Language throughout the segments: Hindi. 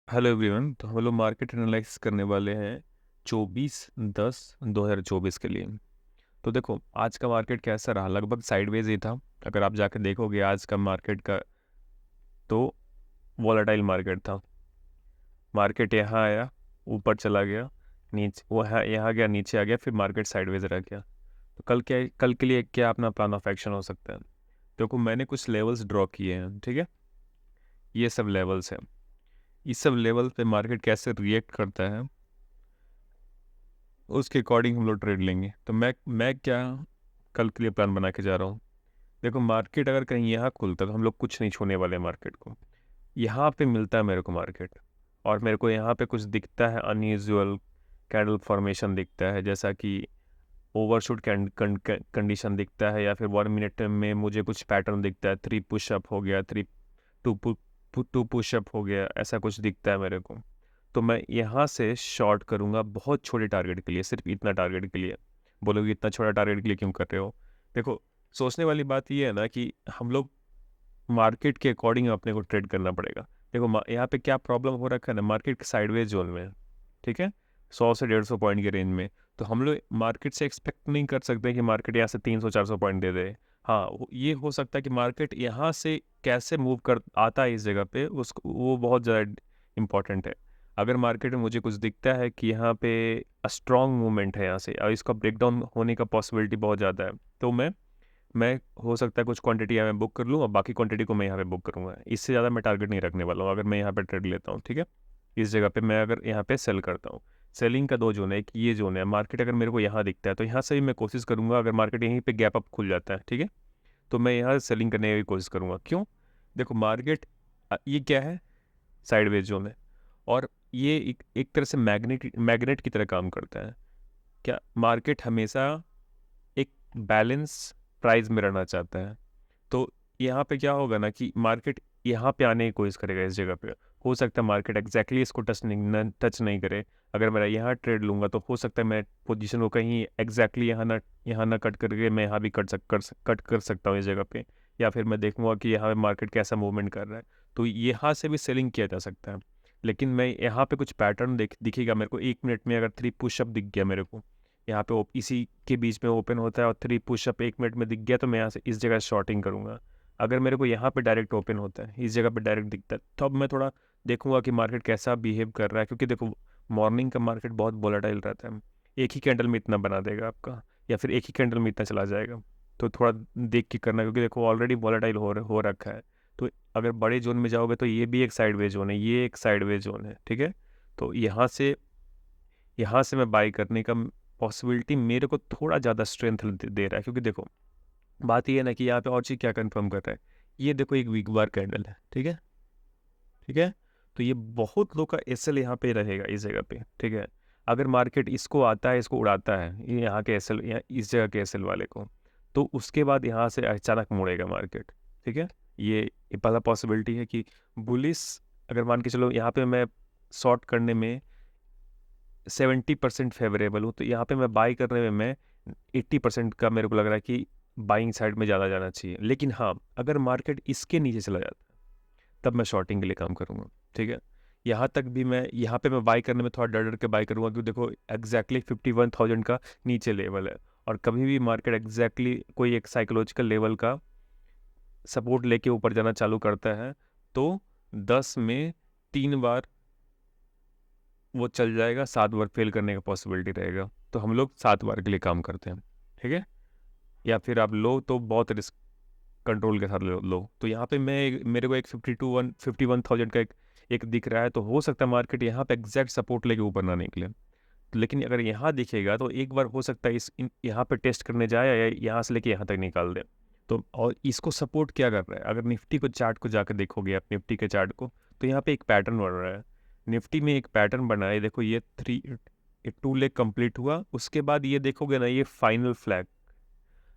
Hello everyone. तो हम लोग मार्केट एनालिसिस करने वाले हैं 24/10/2024 के लिए। तो देखो आज का मार्केट कैसा रहा, लगभग साइडवेज ही था। अगर आप जाकर देखोगे आज का मार्केट का, तो वॉलेटाइल मार्केट था। मार्केट यहाँ आया, ऊपर चला गया, नीचे वो यहाँ गया, नीचे आ गया, फिर मार्केट साइडवेज रह गया। तो कल के लिए क्या अपना प्लान ऑफ एक्शन हो सकता है? देखो मैंने कुछ लेवल्स ड्रॉ किए हैं, ठीक है। ये सब लेवल्स हैं। इस सब लेवल पे मार्केट कैसे रिएक्ट करता है उसके अकॉर्डिंग हम लोग ट्रेड लेंगे। तो मैं क्या कल के लिए प्लान बना के जा रहा हूँ। देखो मार्केट अगर कहीं यहाँ खुलता है तो हम लोग कुछ नहीं छूने वाले मार्केट को। यहाँ पे मिलता है मेरे को मार्केट, और मेरे को यहाँ पे कुछ दिखता है अनयूजुअल कैंडल फॉर्मेशन दिखता है, जैसा कि ओवरशूट कंडीशन दिखता है, या फिर 1 मिनट में मुझे कुछ पैटर्न दिखता है। 3 पुशअप हो गया, टू टू पुशअप हो गया, ऐसा कुछ दिखता है मेरे को। तो मैं यहाँ से शॉर्ट करूँगा बहुत छोटे टारगेट के लिए, सिर्फ इतना टारगेट के लिए। बोलोगे इतना छोटा टारगेट के लिए क्यों कर रहे हो? देखो सोचने वाली बात ये है ना कि हम लोग मार्केट के अकॉर्डिंग अपने को ट्रेड करना पड़ेगा। देखो यहाँ पे क्या प्रॉब्लम हो रखा है ना, मार्केट साइडवेज जोन में है, ठीक है, 100 से 150 पॉइंट की रेंज में। तो हम लोग मार्केट से एक्सपेक्ट नहीं कर सकते कि मार्केट यहाँ से 300 400 पॉइंट दे दे। हाँ ये हो सकता है कि मार्केट यहाँ से कैसे मूव कर आता है इस जगह पे, उसको वो बहुत ज़्यादा इंपॉर्टेंट है। अगर मार्केट में मुझे कुछ दिखता है कि यहाँ पे स्ट्रॉन्ग मूवमेंट है यहाँ से, और इसका ब्रेकडाउन होने का पॉसिबिलिटी बहुत ज़्यादा है, तो मैं हो सकता है कुछ क्वांटिटी यहाँ मैं बुक कर लूँ और बाकी क्वांटिटी को मैं यहाँ पे बुक करूँगा। इससे ज़्यादा मैं टारगेट नहीं रखने वाला हूँ अगर मैं यहाँ पे ट्रेड लेता हूँ, ठीक है। इस जगह पे मैं अगर यहाँ पे सेल करता हूँ, सेलिंग का दो जोन है, एक ये जोन है। मार्केट अगर मेरे को यहाँ दिखता है तो यहाँ से भी मैं कोशिश करूँगा, अगर मार्केट यहीं पे गैप अप खुल जाता है, ठीक है, तो मैं यहाँ सेलिंग करने की कोशिश करूँगा। क्यों? देखो मार्केट ये क्या है, साइडवेज जोन है, और ये एक तरह से मैग्नेट की तरह काम करता है। क्या मार्केट हमेशा एक बैलेंस प्राइस में रहना चाहता है। तो यहाँ पे क्या होगा ना कि मार्केट यहाँ पे आने की कोशिश करेगा इस जगह पे। हो सकता है मार्केट एग्जैक्टली इसको टच नहीं करे। अगर मैं यहाँ ट्रेड लूँगा तो हो सकता है मैं पोजीशन को कहीं एग्जैक्टली यहाँ ना कट करके मैं यहाँ भी कट कर सकता हूँ इस जगह पे। या फिर मैं देखूँगा कि यहाँ पे मार्केट कैसा मूवमेंट कर रहा है, तो यहाँ से भी सेलिंग किया जा सकता है। लेकिन मैं यहाँ पे कुछ पैटर्न दिखेगा मेरे को 1 मिनट में। अगर 3 पुशअप दिख गया मेरे को यहाँ पे, इसी के बीच में ओपन होता है, और 3 पुशअप 1 मिनट में दिख गया, तो मैं यहाँ से इस जगह शॉर्टिंग करूँगा। अगर मेरे को यहाँ पे डायरेक्ट ओपन होता है, इस जगह पे डायरेक्ट दिखता है, तो अब मैं थोड़ा देखूंगा कि मार्केट कैसा बिहेव कर रहा है। क्योंकि देखो मॉर्निंग का मार्केट बहुत वोलेटाइल रहता है। एक ही कैंडल में इतना बना देगा आपका, या फिर एक ही कैंडल में इतना चला जाएगा। तो थोड़ा देख के करना, क्योंकि देखो ऑलरेडी वोलेटाइल हो रखा है। तो अगर बड़े जोन में जाओगे तो ये भी एक साइडवेज जोन है, ये एक साइडवेज जोन है, ठीक है। तो यहाँ से मैं बाई करने का पॉसिबिलिटी मेरे को थोड़ा ज़्यादा स्ट्रेंथ दे रहा है। क्योंकि देखो बात ये है ना कि यहाँ पे और चीज़ क्या कंफर्म कर रहा है, ये देखो एक वीक बार कैंडल है, ठीक है, ठीक है। तो ये बहुत लोग का एसएल यहाँ पे रहेगा इस जगह पे, ठीक है। अगर मार्केट इसको आता है, इसको उड़ाता है, ये यहाँ के एसएल, यहाँ इस जगह के एसएल वाले को, तो उसके बाद यहाँ से अचानक मुड़ेगा मार्केट, ठीक है। ये पहला पॉसिबिलिटी है कि बुलिस, अगर मान के चलो यहाँ पे मैं शॉर्ट करने में 70% फेवरेबल हूँ, तो यहाँ पे मैं बाई करने में मैं 80% का मेरे को लग रहा है कि बाइंग साइड में ज़्यादा जाना चाहिए। लेकिन हाँ अगर मार्केट इसके नीचे चला जाता है तब मैं शॉर्टिंग के लिए काम करूँगा, ठीक है। यहाँ तक भी मैं यहाँ पे मैं बाई करने में थोड़ा डर डर के बाई करूँगा, क्योंकि देखो एग्जैक्टली 51,000 का नीचे लेवल है। और कभी भी मार्केट एग्जैक्टली कोई एक साइकोलॉजिकल लेवल का सपोर्ट लेके ऊपर जाना चालू करता है, तो 10 में 3 बार वो चल जाएगा, 7 बार फेल करने का पॉसिबिलिटी रहेगा। तो हम लोग 7 बार के लिए काम करते हैं, ठीक है। या फिर आप लो तो बहुत रिस्क कंट्रोल के साथ लो। तो यहाँ पे मेरे को एक 51,000 का एक दिख रहा है, तो हो सकता है मार्केट यहाँ पे एग्जैक्ट सपोर्ट लेके ऊपर ना निकले। लेकिन अगर यहाँ दिखेगा तो एक बार हो सकता है यहाँ पे टेस्ट करने जाए या यहाँ से लेके यहाँ तक निकाल दे। तो और इसको सपोर्ट क्या कर रहा है, अगर निफ्टी को चार्ट को जाकर देखोगे आप, निफ्टी के चार्ट को, तो यहाँ पे एक पैटर्न बन रहा है। निफ्टी में एक पैटर्न बना है, देखो ये 2 लेग कंप्लीट हुआ, उसके बाद ये देखोगे ना, ये फाइनल फ्लैग।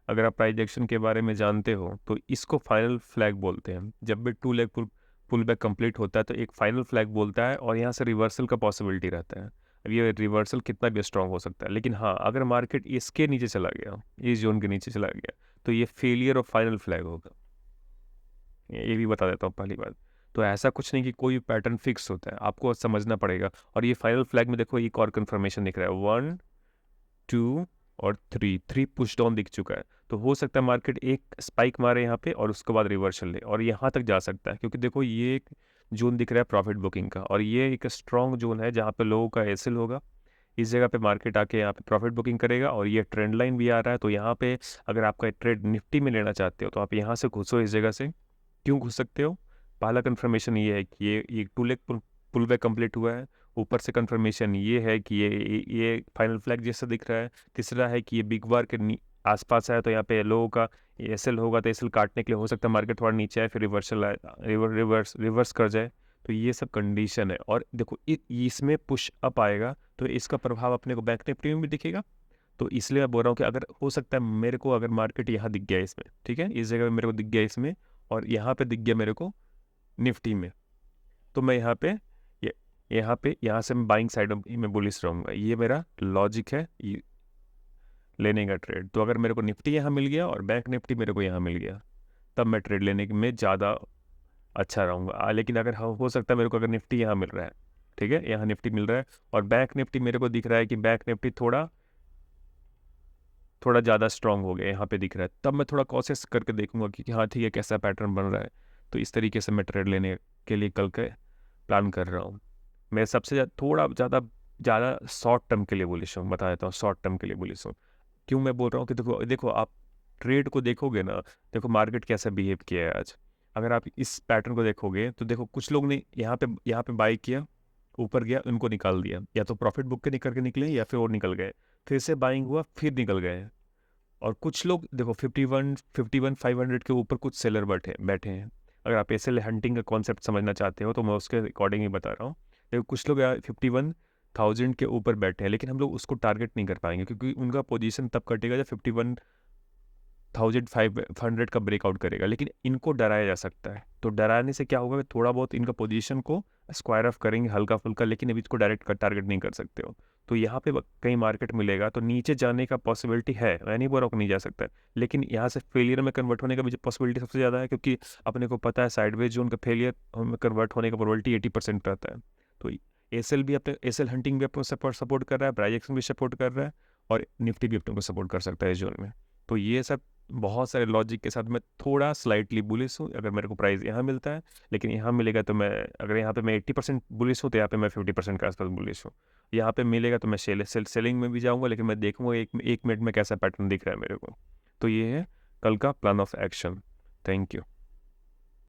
अगर आप प्राइस एक्शन के बारे में जानते हो तो इसको फाइनल फ्लैग बोलते हैं। जब भी 2 लेग पुल बैक कंप्लीट होता है तो एक फाइनल फ्लैग बोलता है, और यहाँ से रिवर्सल का पॉसिबिलिटी रहता है। अब ये रिवर्सल कितना भी स्ट्रांग हो सकता है, लेकिन हाँ अगर मार्केट इसके नीचे चला गया, इस जोन के नीचे चला गया, तो ये फेलियर ऑफ फाइनल फ्लैग होगा। ये भी बता देता हूँ पहली बात। तो ऐसा कुछ नहीं कि कोई पैटर्न फिक्स होता है, आपको समझना पड़ेगा। और ये फाइनल फ्लैग में देखो एक और कंफर्मेशन दिख रहा है, 1 2 और 3 पुश डाउन दिख चुका है। तो हो सकता है मार्केट एक स्पाइक मारे यहाँ पे और उसके बाद रिवर्सल ले और यहाँ तक जा सकता है, क्योंकि देखो ये एक जोन दिख रहा है प्रॉफिट बुकिंग का, और ये एक स्ट्रॉन्ग जोन है जहाँ पे लोगों का एसएल होगा। इस जगह पे मार्केट आके यहाँ पे प्रॉफिट बुकिंग करेगा, और ये ट्रेंड लाइन भी आ रहा है। तो यहाँ पे अगर आपका ट्रेड निफ्टी में लेना चाहते हो तो आप यहाँ से घुसो इस जगह से। क्यों घुस सकते हो? पहला कंफर्मेशन ये है कि ये two leg pull back complete हुआ है। ऊपर से कंफर्मेशन ये है कि ये फाइनल फ्लैग जैसा दिख रहा है। तीसरा है कि ये बिग बार के आसपास है, तो यहाँ पे लोगों का एसएल होगा, तो एसएल काटने के लिए हो सकता है मार्केट थोड़ा नीचे आए, फिर रिवर्सल आए, रिवर्स कर जाए। तो ये सब कंडीशन है। और देखो इसमें पुश अप आएगा तो इसका प्रभाव अपने को बैंक निफ्टी में भी दिखेगा। तो इसलिए मैं बोल रहा हूँ कि अगर हो सकता है मेरे को, अगर मार्केट यहाँ दिख गया इसमें, ठीक है, इस जगह पे मेरे को दिख गया इसमें, और यहाँ पे दिख गया मेरे को निफ्टी में, तो मैं यहाँ पे यहाँ से मैं बाइंग साइड में बुलिश रहूँगा। ये मेरा लॉजिक है लेने का ट्रेड। तो अगर मेरे को निफ्टी यहाँ मिल गया और बैंक निफ्टी मेरे को यहाँ मिल गया, तब मैं ट्रेड लेने में ज़्यादा अच्छा रहूँगा। लेकिन अगर हो सकता है मेरे को अगर निफ्टी यहाँ मिल रहा है, ठीक है, यहाँ निफ्टी मिल रहा है और बैंक निफ्टी मेरे को दिख रहा है कि बैंक निफ्टी थोड़ा ज़्यादा स्ट्रांग हो गया, यहाँ पे दिख रहा है, तब मैं थोड़ा कॉशियस करके देखूंगा कि हाँ ठीक है, कैसा पैटर्न बन रहा है। तो इस तरीके से मैं ट्रेड लेने के लिए कल के प्लान कर रहा हूँ। मैं सबसे थोड़ा ज़्यादा शॉर्ट टर्म के लिए बुलिश हूँ, बता देता हूँ शॉर्ट टर्म के लिए बुलिश हूँ। क्यों मैं बोल रहा हूँ कि देखो देखो आप ट्रेड को देखोगे ना, देखो मार्केट कैसा बिहेव किया है आज। अगर आप इस पैटर्न को देखोगे तो देखो कुछ लोग ने यहाँ पे बाई किया, ऊपर गया, उनको निकाल दिया, या तो प्रॉफिट बुक के निकल के निकले या फिर और निकल गए, फिर से बाइंग हुआ, फिर निकल गए। और कुछ लोग देखो 500 के ऊपर कुछ सेलर बैठे बैठे हैं। अगर आप ऐसे हंटिंग का कॉन्सेप्ट समझना चाहते हो तो मैं उसके अकॉर्डिंग ही बता रहा हूँ। देखो कुछ लोग 51,000 के ऊपर बैठे हैं, लेकिन हम लोग उसको टारगेट नहीं कर पाएंगे, क्योंकि उनका पोजीशन तब कटेगा जब 51,500 का ब्रेकआउट करेगा। लेकिन इनको डराया जा सकता है, तो डराने से क्या होगा, थोड़ा बहुत इनका पोजीशन को स्क्वायर ऑफ करेंगे हल्का फुल्का, लेकिन अभी इसको डायरेक्ट टारगेट नहीं कर सकते हो। तो यहाँ पे कहीं मार्केट मिलेगा तो नीचे जाने का पॉसिबिलिटी है, मैं नहीं बोल रहा हूँ कि नहीं जा सकता है, लेकिन यहाँ से फेलियर में कन्वर्ट होने का भी पॉसिबिलिटी सबसे ज़्यादा है, क्योंकि अपने को पता है साइडवेज जोन का फेलियर में कन्वर्ट होने का प्रोबेबिलिटी 80% रहता है। तो एसएल भी अपने एसएल हंटिंग भी अपने सपोर्ट कर रहा है, प्राइस एक्शन भी सपोर्ट कर रहा है, और निफ्टी भी अपने को सपोर्ट कर सकता है इस जोन में। तो ये सब बहुत सारे लॉजिक के साथ मैं थोड़ा स्लाइटली बुलिश हूँ। अगर मेरे को प्राइस यहाँ मिलता है, लेकिन यहाँ मिलेगा तो मैं, अगर यहाँ पे मैं 80% बुलिश हूँ तो यहाँ पे मैं 50% के आसपास बुलिश हूँ। यहाँ पे मिलेगा तो मैं सेलिंग में भी जाऊँगा, लेकिन मैं देखूँगा एक मिनट में कैसा पैटर्न दिख रहा है मेरे को। तो ये है कल का plan of action. Thank you.